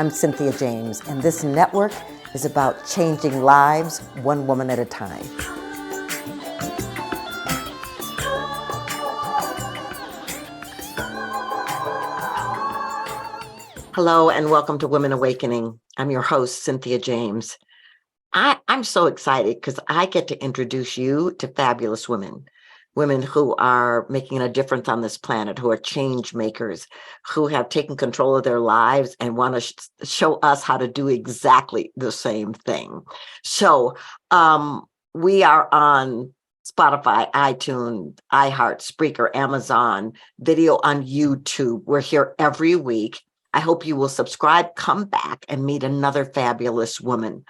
I'm Cynthia James, and this network is about changing lives one woman at a time. Hello, and welcome to Women Awakening. I'm your host, Cynthia James. I'm so excited because I get to introduce you to fabulous women who are making a difference on this planet, who are change makers, who have taken control of their lives and want to show us how to do exactly the same thing. So we are on Spotify, iTunes, iHeart, Spreaker, Amazon, video on YouTube. We're here every week. I hope you will subscribe, come back, and meet another fabulous woman.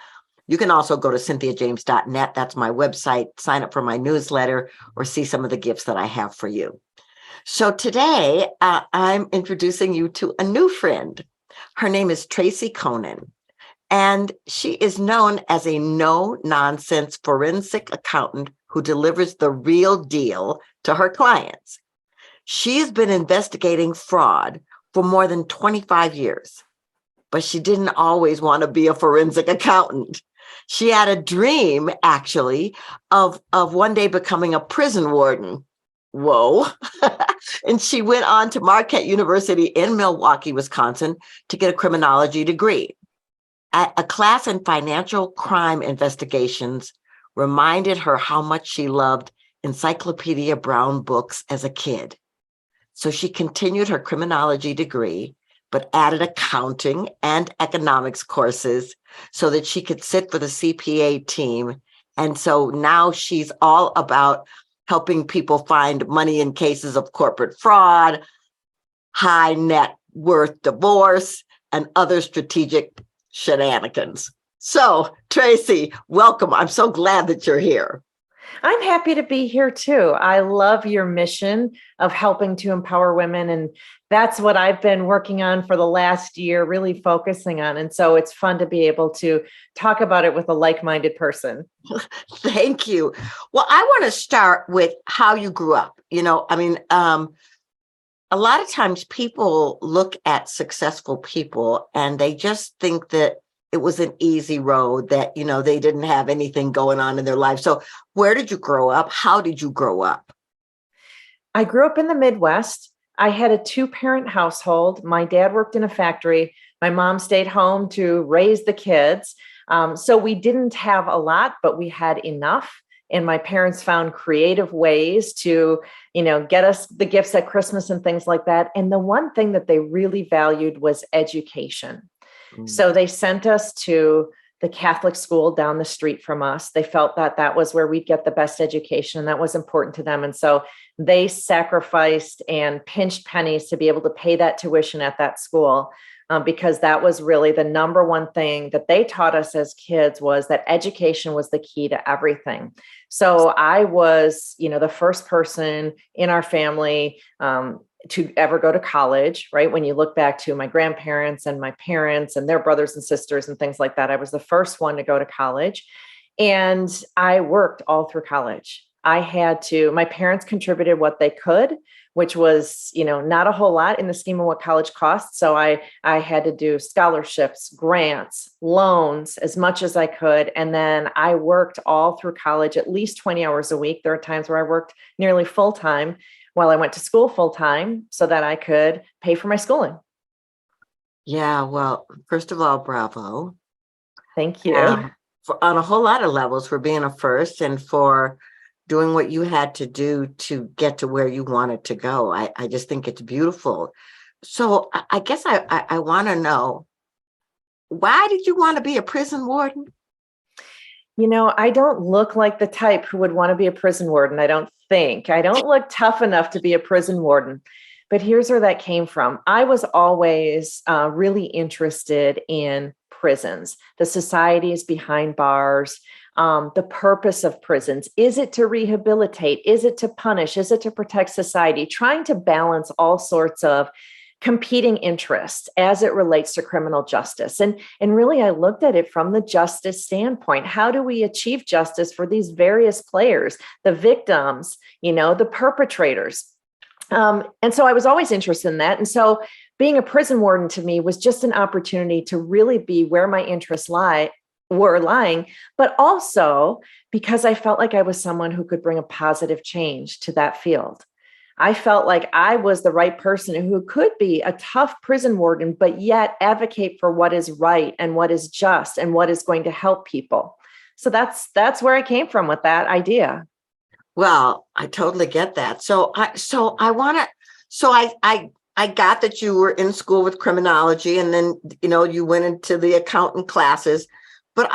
You can also go to cynthiajames.net. That's my website. Sign up for my newsletter or see some of the gifts that I have for you. So today, I'm introducing you to a new friend. Her name is Tracy Coenen, and she is known as a no-nonsense forensic accountant who delivers the real deal to her clients. She's been investigating fraud for more than 25 years, but she didn't always want to be a forensic accountant. She had a dream, actually, of one day becoming a prison warden. Whoa. And she went on to Marquette University in Milwaukee, Wisconsin, to get a criminology degree. A class in financial crime investigations reminded her how much she loved Encyclopedia Brown books as a kid. So she continued her criminology degree, but added accounting and economics courses so that she could sit for the CPA team. And so now she's all about helping people find money in cases of corporate fraud, high net worth divorce, and other strategic shenanigans. So, Tracy, welcome. I'm so glad that you're here. I'm happy to be here too. I love your mission of helping to empower women. And that's what I've been working on for the last year, really focusing on. And so it's fun to be able to talk about it with a like-minded person. Thank you. Well, I want to start with how you grew up. A lot of times people look at successful people and they just think that it was an easy road, that, they didn't have anything going on in their life. So where did you grow up? How did you grow up? I grew up in the Midwest. I had a 2-parent household. My dad worked in a factory. My mom stayed home to raise the kids. So we didn't have a lot, but we had enough. And my parents found creative ways to, get us the gifts at Christmas and things like that. And the one thing that they really valued was education. So they sent us to the Catholic school down the street from us. They felt that that was where we'd get the best education, and that was important to them. And so they sacrificed and pinched pennies to be able to pay that tuition at that school, because that was really the number one thing that they taught us as kids, was that education was the key to everything. So I was, the first person in our family to ever go to college, right? When you look back to my grandparents and my parents and their brothers and sisters and things like that, I was the first one to go to college. And I worked all through college. My parents contributed what they could, which was, not a whole lot in the scheme of what college costs. So I had to do scholarships, grants, loans, as much as I could. And then I worked all through college, at least 20 hours a week. There are times where I worked nearly full time while I went to school full time so that I could pay for my schooling. Yeah, well, first of all, bravo. Thank you. On a whole lot of levels, for being a first and for doing what you had to do to get to where you wanted to go. I just think it's beautiful. So I guess I want to know, why did you want to be a prison warden? I don't look like the type who would want to be a prison warden. I don't look tough enough to be a prison warden. But here's where that came from. I was always really interested in prisons, the societies behind bars, the purpose of prisons. Is it to rehabilitate? Is it to punish? Is it to protect society? Trying to balance all sorts of competing interests as it relates to criminal justice. And really, I looked at it from the justice standpoint. How do we achieve justice for these various players, the victims, the perpetrators? And so I was always interested in that. And so being a prison warden to me was just an opportunity to really be where my interests were lying, but also because I felt like I was someone who could bring a positive change to that field. I felt like I was the right person who could be a tough prison warden, but yet advocate for what is right and what is just and what is going to help people. So that's where I came from with that idea. Well, I totally get that. So I got that you were in school with criminology, and then, you went into the accountant classes. But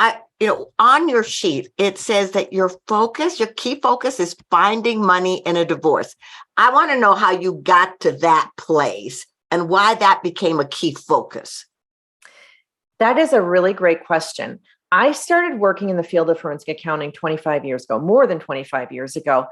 on your sheet, it says that your key focus is finding money in a divorce. I want to know how you got to that place and why that became a key focus. That is a really great question. I started working in the field of forensic accounting 25 years ago, more than 25 years ago,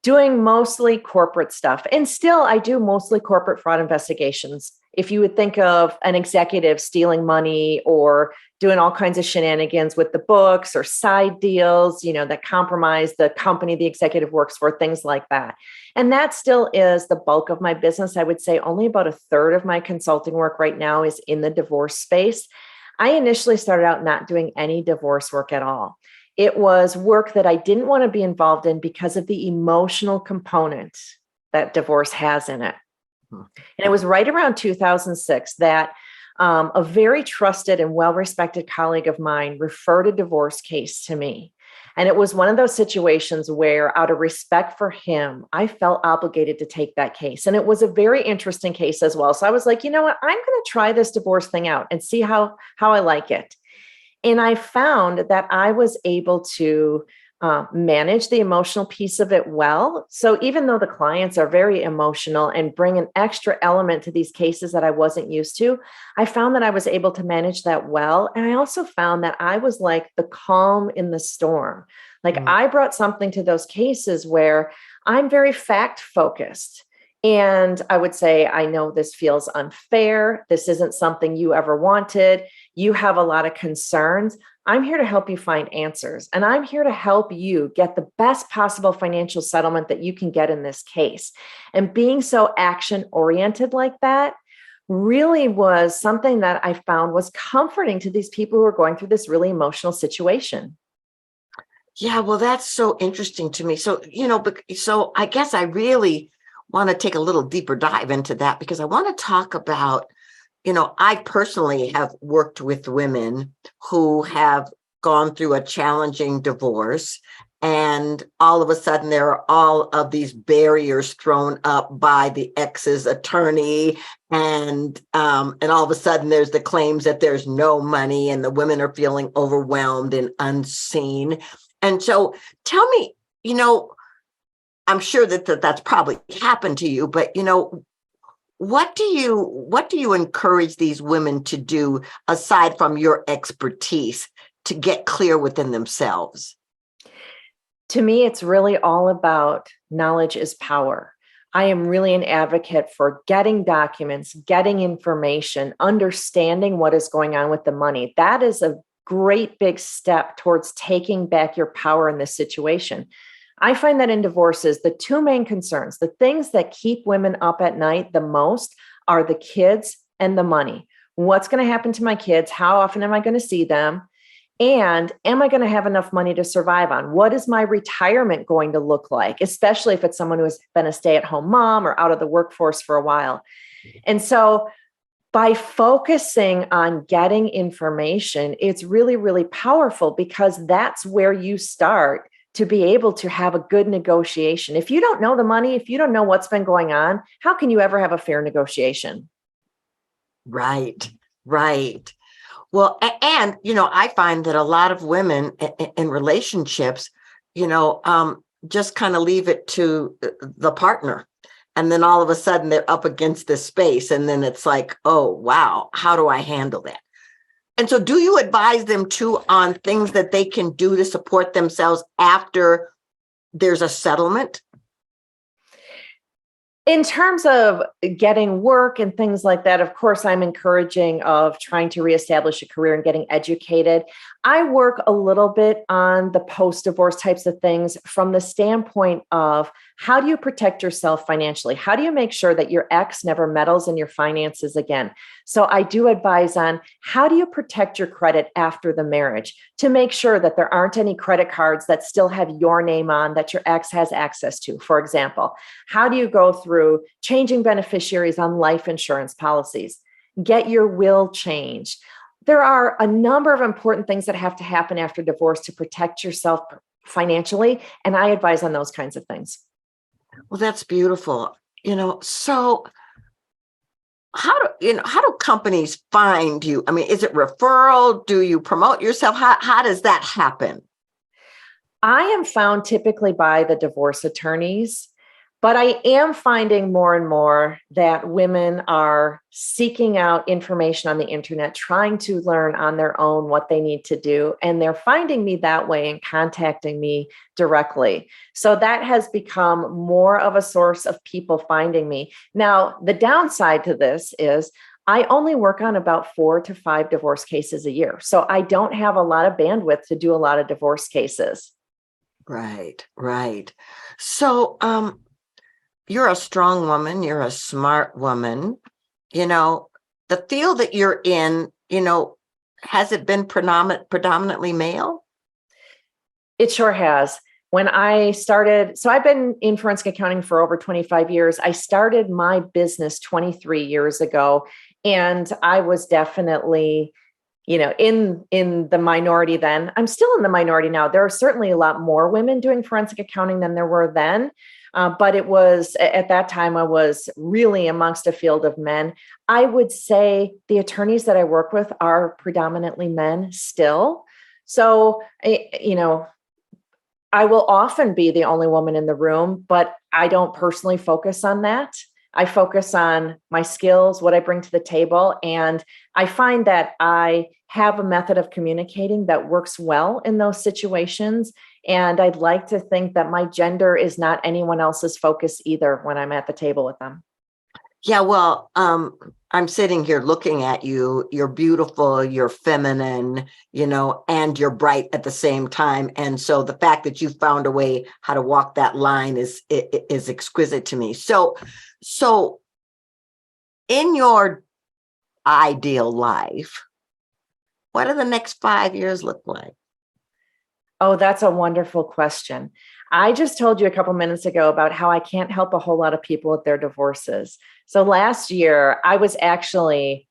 doing mostly corporate stuff. And still, I do mostly corporate fraud investigations. If you would think of an executive stealing money or doing all kinds of shenanigans with the books or side deals, that compromise the company the executive works for, things like that. And that still is the bulk of my business. I would say only about a third of my consulting work right now is in the divorce space. I initially started out not doing any divorce work at all. It was work that I didn't want to be involved in because of the emotional component that divorce has in it. And it was right around 2006 that a very trusted and well-respected colleague of mine referred a divorce case to me. And it was one of those situations where, out of respect for him, I felt obligated to take that case. And it was a very interesting case as well. So I was like, you know what, I'm going to try this divorce thing out and see how I like it. And I found that I was able to manage the emotional piece of it well. So even though the clients are very emotional and bring an extra element to these cases that I wasn't used to, I found that I was able to manage that well. And I also found that I was like the calm in the storm. Like I brought something to those cases where I'm very fact focused. And I would say, I know this feels unfair. This isn't something you ever wanted. You have a lot of concerns. I'm here to help you find answers. And I'm here to help you get the best possible financial settlement that you can get in this case. And being so action oriented like that really was something that I found was comforting to these people who are going through this really emotional situation. Yeah, well, that's so interesting to me. So, so I guess I really want to take a little deeper dive into that, because I want to talk about, I personally have worked with women who have gone through a challenging divorce, and all of a sudden there are all of these barriers thrown up by the ex's attorney, and all of a sudden there's the claims that there's no money, and the women are feeling overwhelmed and unseen. And so tell me, I'm sure that's probably happened to you, but what do you encourage these women to do aside from your expertise to get clear within themselves? To me, it's really all about knowledge is power. I am really an advocate for getting documents, getting information, understanding what is going on with the money. That is a great big step towards taking back your power in this situation. I find that in divorces, the two main concerns, the things that keep women up at night the most, are the kids and the money. What's going to happen to my kids? How often am I going to see them? And am I going to have enough money to survive on? What is my retirement going to look like, especially if it's someone who has been a stay-at-home mom or out of the workforce for a while? And so by focusing on getting information, it's really, really powerful, because that's where you start to be able to have a good negotiation. If you don't know the money, if you don't know what's been going on, how can you ever have a fair negotiation? Right, right. Well, and, I find that a lot of women in relationships, just kind of leave it to the partner. And then all of a sudden they're up against this space. And then it's like, oh, wow, how do I handle that? And so do you advise them too on things that they can do to support themselves after there's a settlement? In terms of getting work and things like that, of course, I'm encouraging of trying to reestablish a career and getting educated. I work a little bit on the post-divorce types of things from the standpoint of how do you protect yourself financially? How do you make sure that your ex never meddles in your finances again? So I do advise on how do you protect your credit after the marriage to make sure that there aren't any credit cards that still have your name on that your ex has access to, for example. How do you go through changing beneficiaries on life insurance policies? Get your will changed. There are a number of important things that have to happen after divorce to protect yourself financially. And I advise on those kinds of things. Well, that's beautiful. So how do companies find you? I mean, is it referral? Do you promote yourself? How does that happen? I am found typically by the divorce attorneys, but I am finding more and more that women are seeking out information on the internet, trying to learn on their own what they need to do. And they're finding me that way and contacting me directly. So that has become more of a source of people finding me. Now, the downside to this is I only work on about 4 to 5 divorce cases a year. So I don't have a lot of bandwidth to do a lot of divorce cases. Right, right. So, you're a strong woman, you're a smart woman. You know, the field that you're in, has it been predominantly male? It sure has. When I started, so I've been in forensic accounting for over 25 years. I started my business 23 years ago, and I was definitely, in the minority then. I'm still in the minority now. There are certainly a lot more women doing forensic accounting than there were then. But it was at that time, I was really amongst a field of men. I would say the attorneys that I work with are predominantly men still. So, I will often be the only woman in the room, but I don't personally focus on that. I focus on my skills, what I bring to the table. And I find that I have a method of communicating that works well in those situations. And I'd like to think that my gender is not anyone else's focus either when I'm at the table with them. Yeah, well, I'm sitting here looking at you. You're beautiful, you're feminine, and you're bright at the same time. And so the fact that you found a way how to walk that line is exquisite to me. So in your ideal life, what do the next 5 years look like? Oh, that's a wonderful question. I just told you a couple minutes ago about how I can't help a whole lot of people with their divorces. So last year, I was actually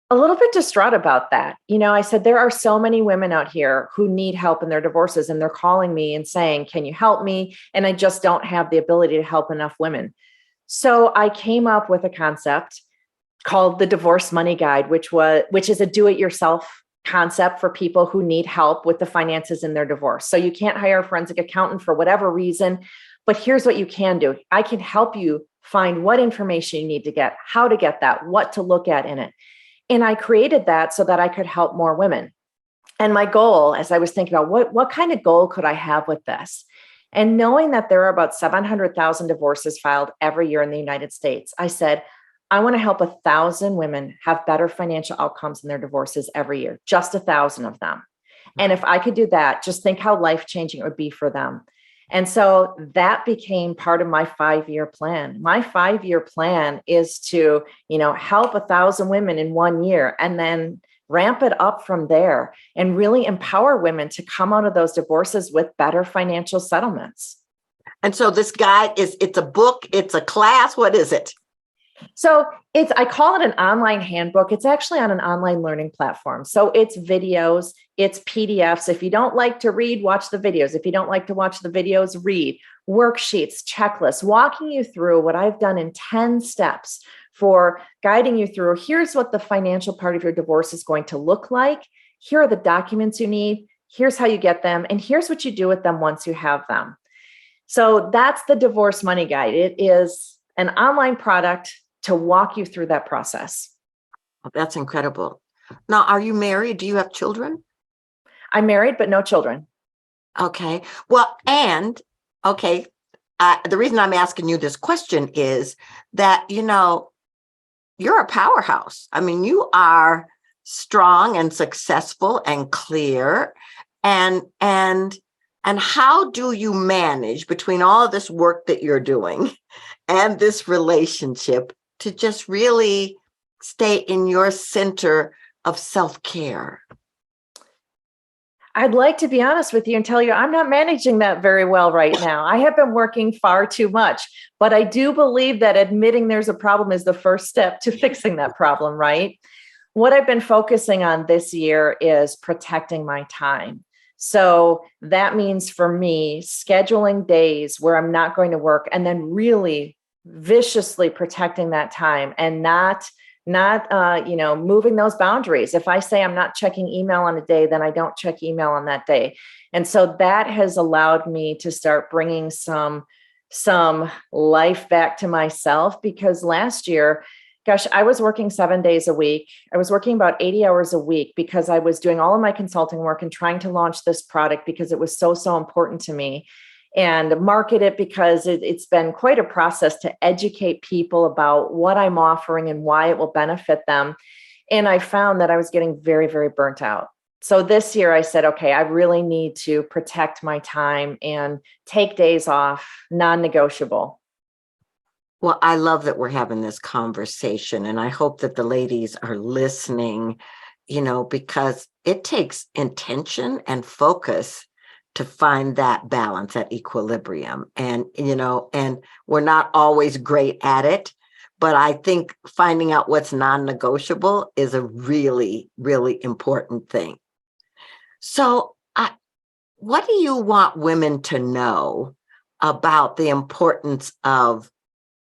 a little bit distraught about that. I said, there are so many women out here who need help in their divorces, and they're calling me and saying, can you help me? And I just don't have the ability to help enough women. So I came up with a concept called the Divorce Money Guide, which is a do-it-yourself concept for people who need help with the finances in their divorce. So you can't hire a forensic accountant for whatever reason, but here's what you can do. I can help you find what information you need to get, how to get that, what to look at in it. And I created that so that I could help more women. And my goal, as I was thinking about what kind of goal could I have with this? And knowing that there are about 700,000 divorces filed every year in the United States, I said, I want to help 1,000 women have better financial outcomes in their divorces every year, just 1,000 of them. And if I could do that, just think how life-changing it would be for them. And so that became part of my 5-year plan. My 5-year plan is to, help 1,000 women in 1 year and then ramp it up from there and really empower women to come out of those divorces with better financial settlements. And so this guide it's a book, it's a class. What is it? So I call it an online handbook. It's actually on an online learning platform. So it's videos, it's PDFs. If you don't like to read, watch the videos. If you don't like to watch the videos, read worksheets, checklists, walking you through what I've done in 10 steps for guiding you through. Here's what the financial part of your divorce is going to look like. Here are the documents you need. Here's how you get them. And here's what you do with them once you have them. So that's the Divorce Money Guide. It is an online product to walk you through that process. Oh, that's incredible. Now, are you married? Do you have children? I'm married, but no children. Okay. Well, okay. The reason I'm asking you this question is that, you're a powerhouse. I mean, you are strong and successful and clear. And how do you manage between all of this work that you're doing and this relationship to just really stay in your center of self-care? I'd like to be honest with you and tell you I'm not managing that very well right now. I have been working far too much, but I do believe that admitting there's a problem is the first step to fixing that problem, right? What I've been focusing on this year is protecting my time. So that means for me, scheduling days where I'm not going to work and then really viciously protecting that time and not moving those boundaries. If I say I'm not checking email on a day, then I don't check email on that day. And so that has allowed me to start bringing some life back to myself, because last year, gosh, I was working 7 days a week. I was working about 80 hours a week because I was doing all of my consulting work and trying to launch this product because it was so, so important to me, and market it because it's been quite a process to educate people about what I'm offering and why it will benefit them. And I found that I was getting very, very burnt out. So this year I said, okay, I really need to protect my time and take days off, non-negotiable. Well, I love that we're having this conversation, and I hope that the ladies are listening, because it takes intention and focus to find that balance, that equilibrium. And we're not always great at it, but I think finding out what's non-negotiable is a really, really important thing. So, what do you want women to know about the importance of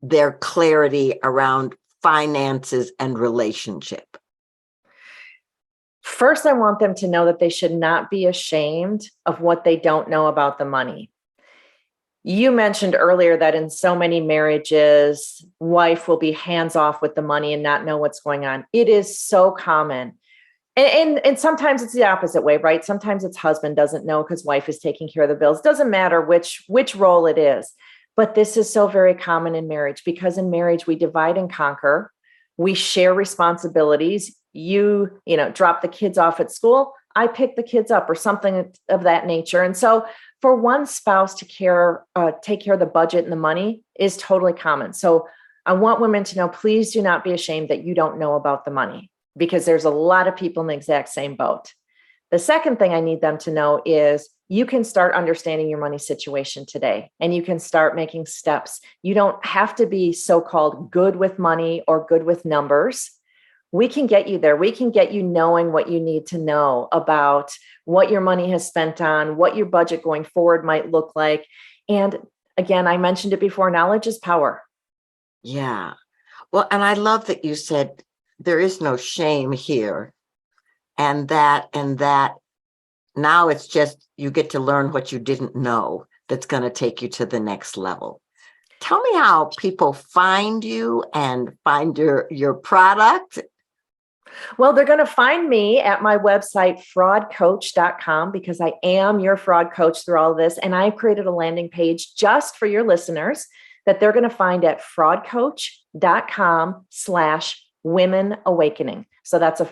their clarity around finances and relationship? First, I want them to know that they should not be ashamed of what they don't know about the money. You mentioned earlier that in so many marriages, wife will be hands off with the money and not know what's going on. It is so common. And sometimes it's the opposite way, right? Sometimes it's husband doesn't know because wife is taking care of the bills. Doesn't matter which role it is. But this is so very common in marriage, because in marriage, we divide and conquer. We share responsibilities. You drop the kids off at school. I pick the kids up or something of that nature. And so for one spouse to take care of the budget and the money is totally common. So I want women to know, please do not be ashamed that you don't know about the money, because there's a lot of people in the exact same boat. The second thing I need them to know is you can start understanding your money situation today, and you can start making steps. You don't have to be so-called good with money or good with numbers. We can get you there. We can get you knowing what you need to know about what your money has spent on, what your budget going forward might look like. And again, I mentioned it before, knowledge is power. Yeah. Well, and I love that you said there is no shame here, and that now it's just you get to learn what you didn't know that's going to take you to the next level. Tell me how people find you and find your product. Well, they're going to find me at my website, fraudcoach.com, because I am your fraud coach through all of this. And I've created a landing page just for your listeners that they're going to find at fraudcoach.com/women awakening. So that's a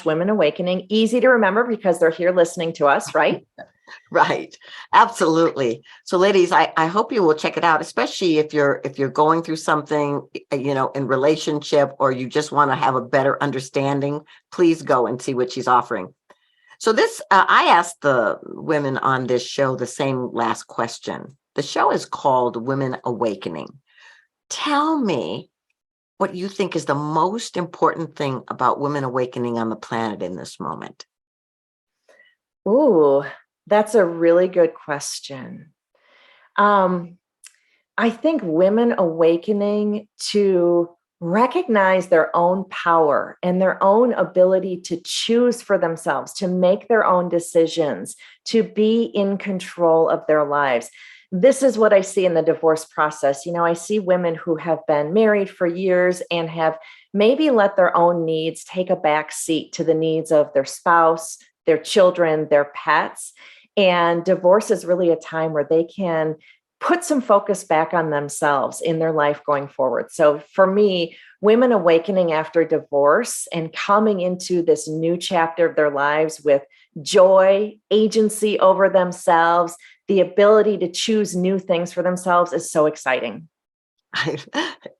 / women awakening. Easy to remember because they're here listening to us, right? Right. Absolutely. So ladies, I hope you will check it out, especially if you're going through something, in relationship, or you just want to have a better understanding. Please go and see what she's offering. So I asked the women on this show the same last question. The show is called Women Awakening. Tell me what you think is the most important thing about women awakening on the planet in this moment. Ooh, that's a really good question. I think women awakening to recognize their own power and their own ability to choose for themselves, to make their own decisions, to be in control of their lives. This is what I see in the divorce process. I see women who have been married for years and have maybe let their own needs take a back seat to the needs of their spouse, their children, their pets. And divorce is really a time where they can put some focus back on themselves in their life going forward. So for me, women awakening after divorce and coming into this new chapter of their lives with joy, agency over themselves, the ability to choose new things for themselves is so exciting.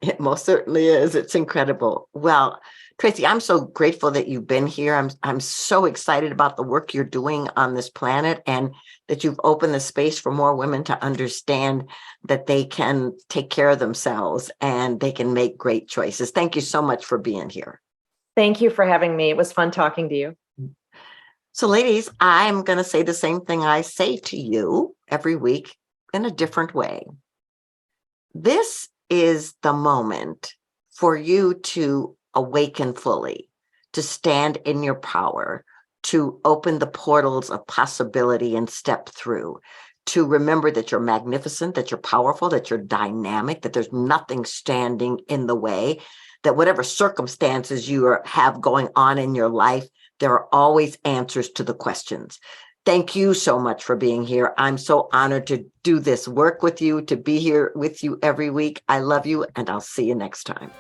It most certainly is. It's incredible. Well, Tracy, I'm so grateful that you've been here. I'm so excited about the work you're doing on this planet and that you've opened the space for more women to understand that they can take care of themselves and they can make great choices. Thank you so much for being here. Thank you for having me. It was fun talking to you. So, ladies, I'm going to say the same thing I say to you every week in a different way. This is the moment for you to awaken fully, to stand in your power, to open the portals of possibility and step through, to remember that you're magnificent, that you're powerful, that you're dynamic, that there's nothing standing in the way, that whatever circumstances you have going on in your life, there are always answers to the questions. Thank you so much for being here. I'm so honored to do this work with you, to be here with you every week. I love you, and I'll see you next time.